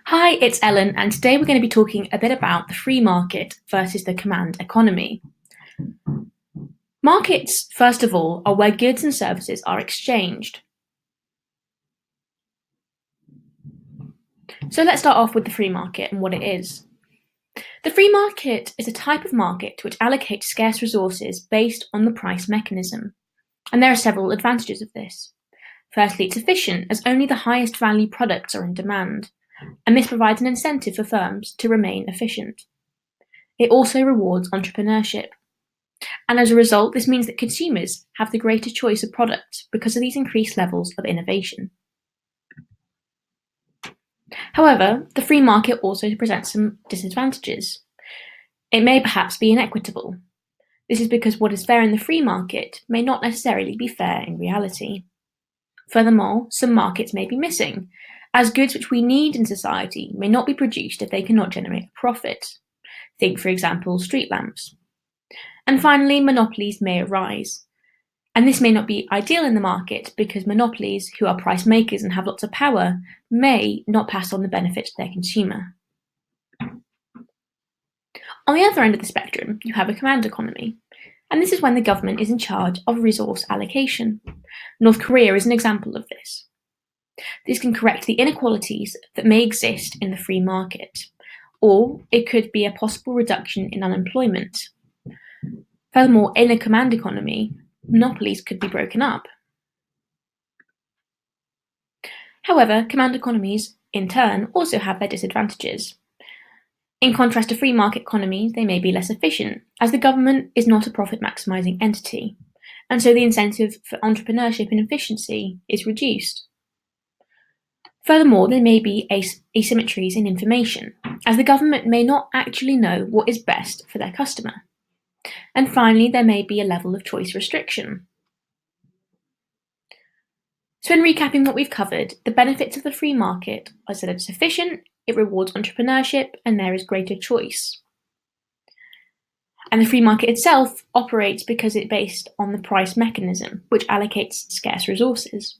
Hi, it's Ellen, and today we're going to be talking a bit about the free market versus the command economy. Markets, first of all, are where goods and services are exchanged. So let's start off with the free market and what it is. The free market is a type of market which allocates scarce resources based on the price mechanism. And there are several advantages of this. Firstly, it's efficient as only the highest value products are in demand, and this provides an incentive for firms to remain efficient. It also rewards entrepreneurship. And as a result, this means that consumers have the greater choice of products because of these increased levels of innovation. However, the free market also presents some disadvantages. It may perhaps be inequitable. This is because what is fair in the free market may not necessarily be fair in reality. Furthermore, some markets may be missing, as goods which we need in society may not be produced if they cannot generate a profit. Think, for example, street lamps. And finally, monopolies may arise. And this may not be ideal in the market because monopolies, who are price makers and have lots of power, may not pass on the benefit to their consumer. On the other end of the spectrum, you have a command economy. And this is when the government is in charge of resource allocation. North Korea is an example of this. This can correct the inequalities that may exist in the free market, or it could be a possible reduction in unemployment. Furthermore, in a command economy, monopolies could be broken up. However, command economies, in turn, also have their disadvantages. In contrast to free market economies, they may be less efficient, as the government is not a profit-maximizing entity, and so the incentive for entrepreneurship and efficiency is reduced. Furthermore, there may be asymmetries in information, as the government may not actually know what is best for their customer. And finally, there may be a level of choice restriction. So in recapping what we've covered, the benefits of the free market are that it's efficient, it rewards entrepreneurship, and there is greater choice. And the free market itself operates because it's based on the price mechanism, which allocates scarce resources.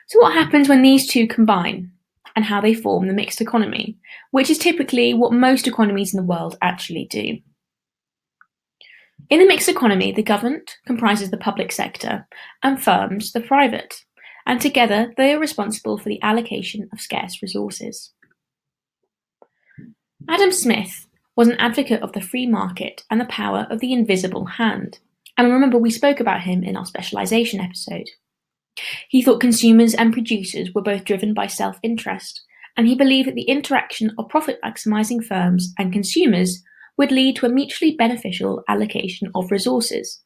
So what happens when these two combine, and how they form the mixed economy, which is typically what most economies in the world actually do? In the mixed economy, the government comprises the public sector and firms the private, and together they are responsible for the allocation of scarce resources. Adam Smith was an advocate of the free market and the power of the invisible hand, and remember we spoke about him in our specialization episode. He thought consumers and producers were both driven by self-interest, and he believed that the interaction of profit-maximizing firms and consumers would lead to a mutually beneficial allocation of resources.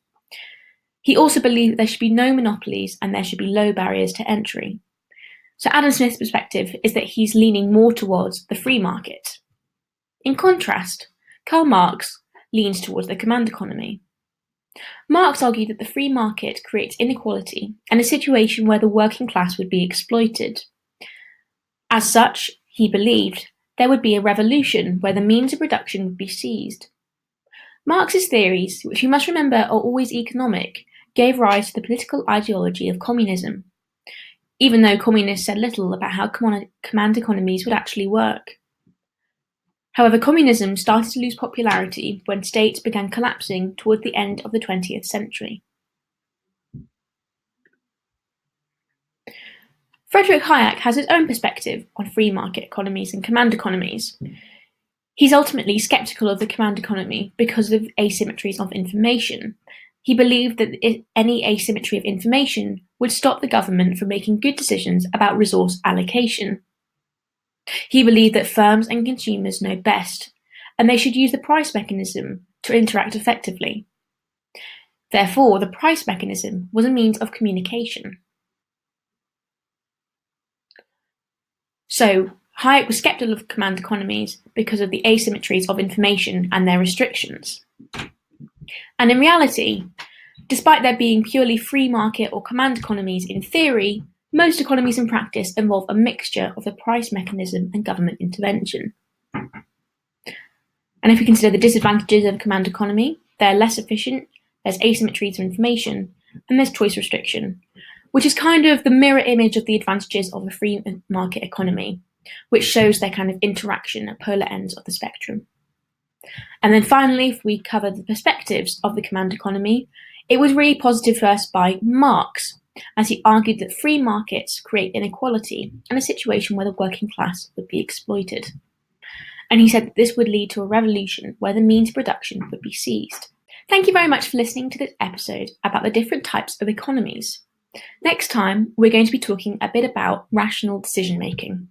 He also believed that there should be no monopolies and there should be low barriers to entry. So Adam Smith's perspective is that he's leaning more towards the free market. In contrast, Karl Marx leans towards the command economy. Marx argued that the free market creates inequality and a situation where the working class would be exploited. As such, he believed there would be a revolution where the means of production would be seized. Marx's theories, which you must remember are always economic, gave rise to the political ideology of communism, even though communists said little about how command economies would actually work. However, communism started to lose popularity when states began collapsing toward the end of the 20th century. Frederick Hayek has his own perspective on free market economies and command economies. He's ultimately skeptical of the command economy because of asymmetries of information. He believed that any asymmetry of information would stop the government from making good decisions about resource allocation. He believed that firms and consumers know best, and they should use the price mechanism to interact effectively. Therefore, the price mechanism was a means of communication. So, Hayek was skeptical of command economies because of the asymmetries of information and their restrictions. And in reality, despite there being purely free market or command economies in theory, most economies in practice involve a mixture of the price mechanism and government intervention. And if we consider the disadvantages of a command economy, they're less efficient, there's asymmetries of information, and there's choice restriction, which is kind of the mirror image of the advantages of a free market economy. which shows their kind of interaction at polar ends of the spectrum. And then finally, if we cover the perspectives of the command economy, it was really positive first by Marx, as he argued that free markets create inequality and a situation where the working class would be exploited. And he said that this would lead to a revolution where the means of production would be seized. Thank you very much for listening to this episode about the different types of economies. Next time, we're going to be talking a bit about rational decision making.